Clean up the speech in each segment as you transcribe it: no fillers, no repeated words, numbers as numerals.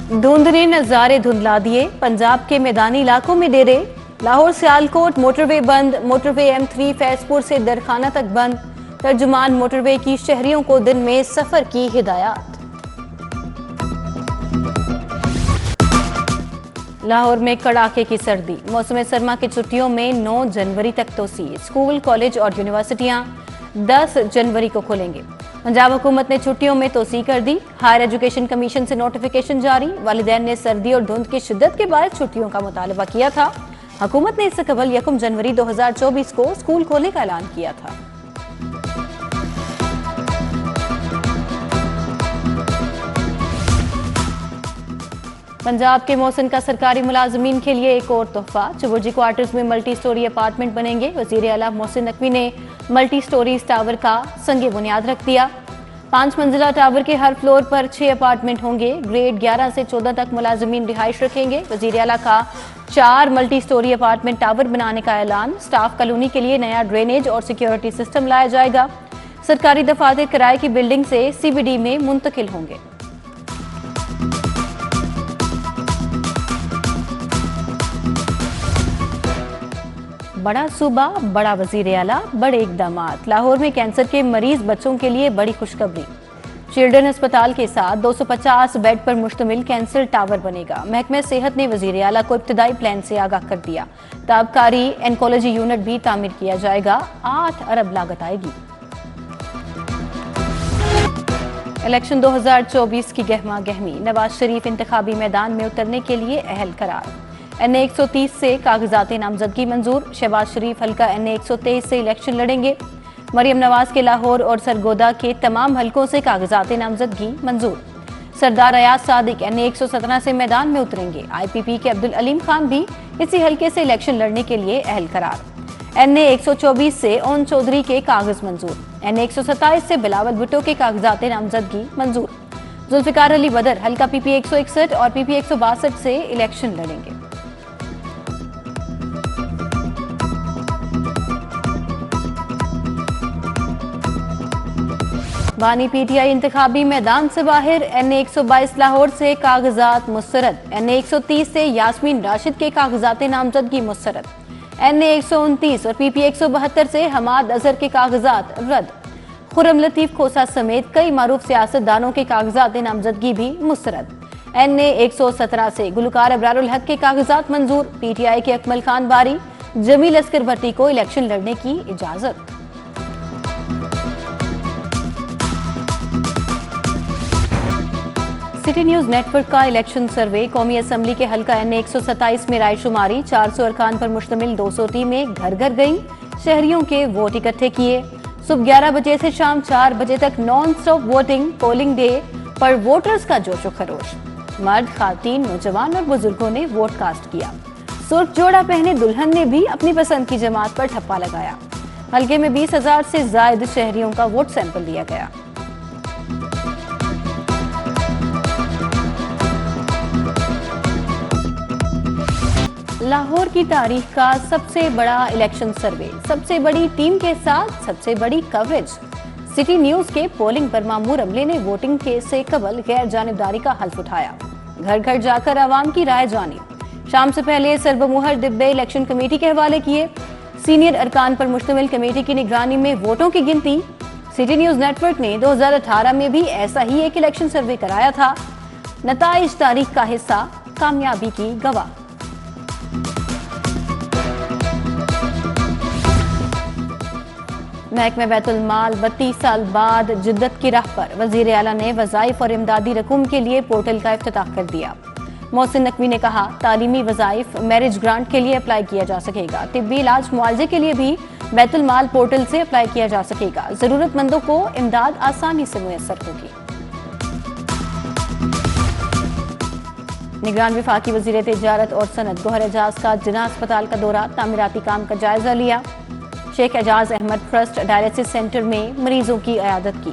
धुंध ने नजारे धुंधला दिए, पंजाब के मैदानी इलाकों में डेरे। लाहौर सियालकोट मोटरवे बंद, मोटरवे M3 फैजपुर से दरखाना तक बंद। तर्जुमान मोटरवे की शहरियों को दिन में सफर की हिदायत। लाहौर में कड़ाके की सर्दी, मौसम सरमा की छुट्टियों में 9 जनवरी तक तोसी। स्कूल, कॉलेज और यूनिवर्सिटियां 10 जनवरी को खुलेंगे। पंजाब हुकूमत ने छुट्टियों में तोसी कर दी। हायर एजुकेशन कमीशन से नोटिफिकेशन जारी। वालिदैन ने सर्दी और धुंध की शिद्दत के बाद छुट्टियों का मुतालबा किया था। हुकूमत ने इससे कबल 1 जनवरी 2024 को स्कूल खोलने का ऐलान किया था। पंजाब के मोहसिन का सरकारी मुलाजमीन के लिए एक और तोहफा। चुबुर्जी क्वार्टर्स में मल्टी स्टोरी अपार्टमेंट बनेंगे। वजीर आला मोहसिन नकवी ने मल्टी स्टोरीज टावर का संगे बुनियाद रख दिया। 5 मंजिला टावर के हर फ्लोर पर 6 अपार्टमेंट होंगे। ग्रेड 11 से 14 तक मुलाजमीन रिहाइश रखेंगे। वजीर आला का 4 मल्टी स्टोरी अपार्टमेंट टावर बनाने का ऐलान। स्टाफ कॉलोनी के लिए नया ड्रेनेज और सिक्योरिटी सिस्टम लाया जाएगा। सरकारी दफातर किराए की बिल्डिंग से CBD में मुंतकिल होंगे। बड़ा सूबा, बड़ा वजीर आला, बड़े इकदामात। लाहौर में कैंसर के मरीज बच्चों के लिए बड़ी खुशखबरी। चिल्ड्रन अस्पताल के साथ 250 बेड पर मुश्तमिल कैंसर टावर बनेगा। महकमे सेहत ने वजीर आला को इब्तदाई प्लान से आगाह कर दिया। ताबकारी एनकोलॉजी यूनिट भी तामीर किया जाएगा। 8 अरब लागत आएगी। इलेक्शन 2024 की गहमा गहमी, नवाज शरीफ इंतखाबी मैदान में उतरने के लिए अहल करार। NA 130 से कागजात नामजदगी मंजूर। शहबाज शरीफ हल्का NA 123 से इलेक्शन लड़ेंगे। मरियम नवाज के लाहौर और सरगोदा के तमाम हलकों से कागजात नामजदगी मंजूर। सरदार अयाज सादिक NA 117 से मैदान में उतरेंगे। IPP के अब्दुल अलीम खान भी इसी हलके से इलेक्शन लड़ने के लिए अहल करार। NA 124 से ओन चौधरी के कागज मंजूर। NA 127 से बिलावल भुट्टो के कागजात नामजदगी मंजूर। जुल्फिकार अली बदर हल्का PP 161 और PP 162 से इलेक्शन लड़ेंगे। बानी PTI इंतखाबी मैदान से बाहर। NA 122 लाहौर से कागजात मुस्तरद। NA 130 से यास्मीन राशिद के कागजात नामजदगी मुस्तरद। NA 129 और PP 172 से हमाद अजहर के कागजात रद्द। खुर्रम लतीफ खोसा समेत कई मारूफ सियासतदानों के कागजात नामजदगी भी मुस्तरद। NA 117 से गुलकार अबरारुल हक के कागजात मंजूर। PTI के अकमल खान बारी, जमील अस्कर भट्टी को इलेक्शन लड़ने की इजाजत। सिटी न्यूज नेटवर्क का इलेक्शन सर्वे। कौमी असम्बली के हल्का NA 127 में रायशुमारी। 400 अरकान पर मुश्तमिल 200 टीमें घर घर गईं। शहरियों के वोट इकट्ठे किए। सुबह 11 बजे से शाम 4 बजे तक non stop voting. Polling day पर वोटर्स का जोशो खरोश। मर्द, खातीन, नौजवान और बुजुर्गों ने वोट कास्ट किया। सुर्ख जोड़ा पहने दुल्हन ने भी अपनी पसंद की जमात पर ठप्पा लगाया। हल्के में 20,000 से ज्यादा शहरियों का वोट सैंपल लिया गया। लाहौर की तारीख का सबसे बड़ा इलेक्शन सर्वे, सबसे बड़ी टीम के साथ सबसे बड़ी कवरेज। सिटी न्यूज के पोलिंग पर मामूर अमले ने वोटिंग के से कबल गैर जानिबदारी का हल्फ उठाया। घर घर जाकर आवाम की राय जानी। शाम से पहले सर्वमुहर डिब्बे इलेक्शन कमेटी के हवाले किए। सीनियर अरकान पर मुश्तमिल कमेटी की निगरानी में वोटों की गिनती। सिटी न्यूज नेटवर्क ने 2018 में भी ऐसा ही एक इलेक्शन सर्वे कराया था। नताइज तारीख का हिस्सा, कामयाबी की गवाह। महकमे बैतुल माल 32 साल बाद जिद्दत की राह पर। वजीर आला ने वज़ाइफ और इमदादी रकूम के लिए पोर्टल का इफ्तिताह कर दिया। मोहसिन नकवी ने कहा, तालीमी वज़ाइफ मैरिज ग्रांट के लिए अप्लाई किया जा सकेगा। तिब्बी इलाज मुआवजे के लिए भी बैतुल माल पोर्टल से अप्लाई किया जा सकेगा। जरूरतमंदों को इमदाद आसानी से मुयस्सर होगी। निगरान विफाकी वज़ीर तिजारत और सनत गौहर एजाज का जिना अस्पताल का दौरा। तामीराती काम का जायजा लिया। Sheikh Ejaz Ahmed trust dialysis centre में मरीजों की इयादत की।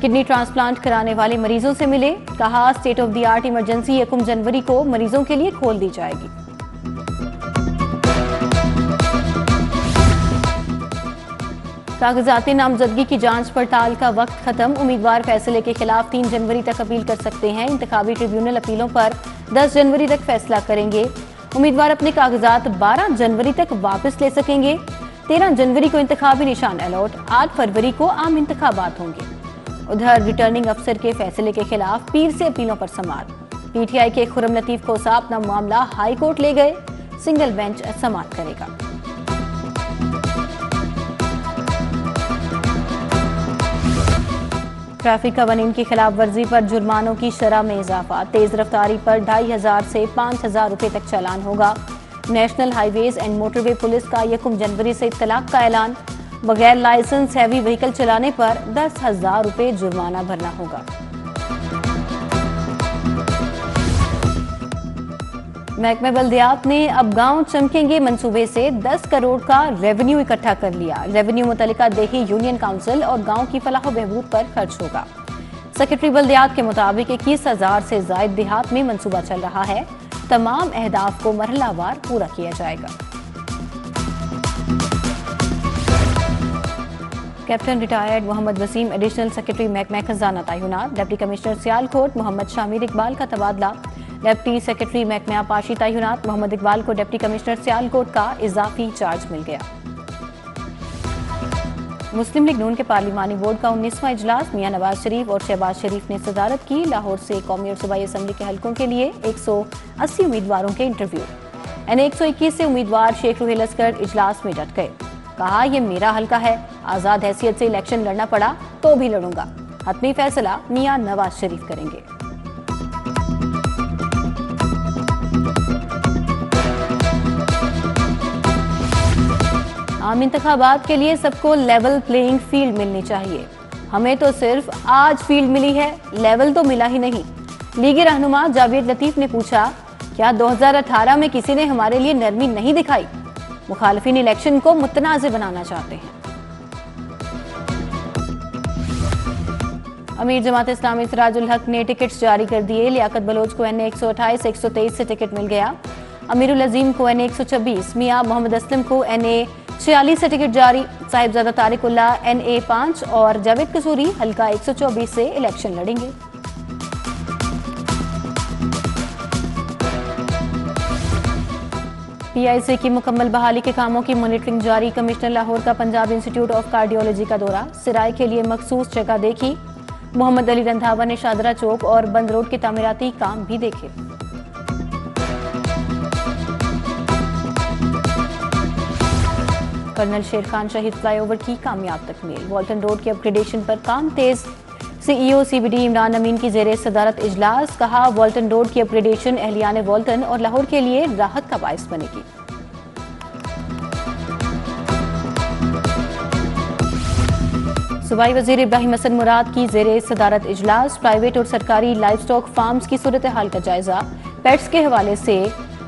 किडनी ट्रांसप्लांट कराने वाले मरीजों से मिले। कहा, state of the art emergency 1 जनवरी को मरीजों के लिए खोल दी जाएगी। कागजाती नामजदगी की जांच पड़ताल का वक्त खत्म। उम्मीदवार फैसले के खिलाफ 3 जनवरी तक अपील कर सकते हैं। इंतखाबी ट्रिब्यूनल अपीलों पर 10 जनवरी तक फैसला करेंगे। उम्मीदवार अपने कागजात 12 जनवरी तक वापस ले सकेंगे। 13 जनवरी को इंतखाबी निशान अलॉट, 8 फरवरी को आम इंतखाबात होंगे। उधर रिटर्निंग अफसर के फैसले के खिलाफ पीर से अपीलों पर समाअत। पीटीआई के खुर्रम लतीफ खोसा अपना मामला हाई कोर्ट ले गए। सिंगल बेंच समाअत करेगा। ट्रैफिक कवानीन की खिलाफ वर्जी पर जुर्मानों की शरह में इजाफा। तेज रफ्तारी पर 2500 से 5000 रुपए तक चालान होगा। National highways and motorway police का 1 जनवरी से इत्तलाक का ऐलान। बगैर लाइसेंस हैवी व्हीकल चलाने पर 10,000 रुपए जुर्माना भरना होगा। महकमे बल्दियात ने अब गांव चमकेंगे मंसूबे से 10 करोड़ का रेवेन्यू इकट्ठा कर लिया। रेवेन्यू मुतल्लिका देही यूनियन काउंसिल और गांव की फलाह बहबूद पर खर्च होगा। सेक्रेटरी बल्दियात के मुताबिक 21,000 से जायद देहात में मंसूबा चल रहा है। तमाम अहदाफ को मरहलावार पूरा किया जाएगा। Captain retired Mohammad Waseem additional secretary महकमा खजाना तैनात। डिप्टी कमिश्नर सियालकोट मोहम्मद शामिर इकबाल का तबादला। डिप्टी सेक्रेटरी महकमा पाशी तैनात मोहम्मद इकबाल को डिप्टी कमिश्नर सियालकोट का इजाफी चार्ज मिल गया। मुस्लिम लीग नून के पार्लिमानी बोर्ड का 19वां इजलास मियां नवाज शरीफ और शहबाज शरीफ ने सदारत की। लाहौर से कौमी और सूबाई असम्बली के हलकों के लिए 180 उम्मीदवारों के इंटरव्यू। N121 से उम्मीदवार शेख रुहेल असगर इजलास में डट गए। कहा, यह मेरा हलका है, आजाद हैसियत से इलेक्शन लड़ना पड़ा तो भी लड़ूंगा। हतमी फैसला मियां नवाज शरीफ करेंगे। आम इंतखाबात के लिए सबको लेवल प्लेइंग फील्ड मिलनी चाहिए। हमें तो सिर्फ आज फील्ड मिली है, लेवल तो मिला ही नहीं। लीगी रहनुमा जावेद लतीफ ने पूछा, क्या 2018 में किसी ने हमारे लिए नरमी नहीं दिखाई? मुखालिफिन इलेक्शन को मुतनाज़ बनाना चाहते हैं। अमीर जमात इस्लामी सिराजुल हक ने टिकट्स जारी कर दिए। लियाकत बलोच को NA 128 से 123 से टिकट मिल गया। अमीरुल अजीम को NA 126, मियां मोहम्मद असलम को NA 46 से टिकट जारी। साहिबजादा तारिकुल्ला NA 5 और जावेद कसूरी हल्का 124 से इलेक्शन लड़ेंगे। PIC की मुकम्मल बहाली के कामों की मॉनिटरिंग जारी। कमिश्नर लाहौर का पंजाब इंस्टीट्यूट ऑफ कार्डियोलॉजी का दौरा। सिराय के लिए मखसूस जगह देखी। मोहम्मद अली रंधावा ने शादरा चौक और बंद रोड के तामीराती काम भी देखे। कर्नल शेर खान शहीद फ्लाईओवर की कामयाब तकमील। वॉल्टन रोड के अपग्रेडेशन पर काम तेज। CEO CBD इमरान अमीन की जेरे सदारत इजलास। कहा, वॉल्टन रोड की अपग्रेडेशन अहलियान वॉल्टन और लाहौर के लिए राहत का बाइस बनेगी। सूबाई वजीर इब्राहिम हसन मुराद की जेरे सदारत इजलास। प्राइवेट और सरकारी लाइव स्टॉक फार्म्स की सूरत हाल का जायजा। पेट्स के हवाले से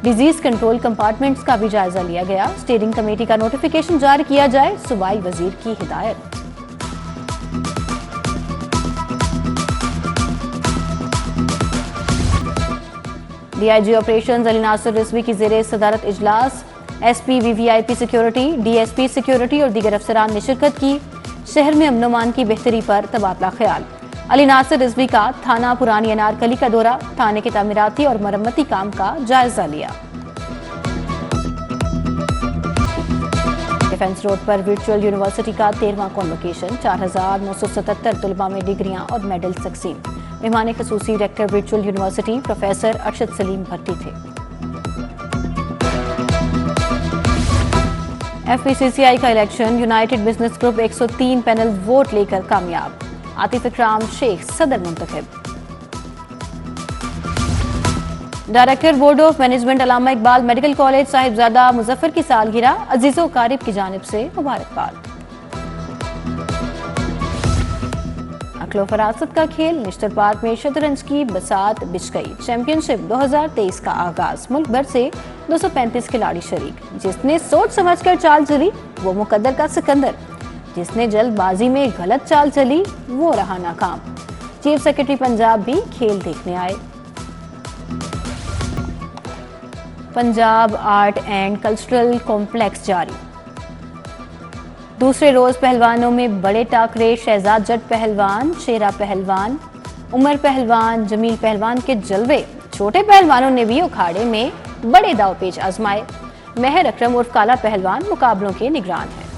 डिजीज कंट्रोल कंपार्टमेंट्स का भी जायजा लिया गया। स्टीयरिंग कमेटी का नोटिफिकेशन जारी किया जाए, सूबाई वजीर की हिदायत। DIG ऑपरेशंस अली नासिर रिजवी की जेरे सदारत इजलास। SP VVIP security, DSP security और दीगर अफसरान ने शिरकत की। शहर में अमन अमान की बेहतरी पर तबादला ख्याल। अली नासिर रिजवी का थाना पुरानी अनारकली का दौरा। थाने के तामीराती और मरम्मती काम का जायजा लिया। डिफेंस रोड पर वर्चुअल यूनिवर्सिटी का 13वां कॉन्वोकेशन। 4,977 तलबा में डिग्रियां और मेडल तकसीम। मेहमान खसूसी rector virtual university professor Arshad Salim Bhatti थे। FPCCI का इलेक्शन। United business group 103 panel vote लेकर कामयाब। आतिफ इकराम शेख सदर मुंतखब। Director board of management Allama Iqbal medical college Sahibzada Muzaffar की सालगिरह। अजीजो कारिब की जानिब से मुबारकबाद। अक्लो फरासत का खेल। निश्तर पार्क में शतरंज की बसात बिछ गई। चैंपियनशिप 2023 का आगाज। मुल्क भर से 235 खिलाड़ी शरीक। जिसने सोच समझकर चाल चली वो मुकद्दर का सिकंदर। जिसने जल्दबाजी में गलत चाल चली वो रहा नाकाम। चीफ सेक्रेटरी पंजाब भी खेल देखने आए। Punjab art and cultural complex जारी। दूसरे रोज पहलवानों में बड़े टाकरे, शहजाद जट पहलवान, शेरा पहलवान, उमर पहलवान, जमील पहलवान के जलवे। छोटे पहलवानों ने भी अखाड़े में बड़े दावपेच आजमाए। मेहर अकरम उर्फ काला पहलवान मुकाबलों के निगरान है।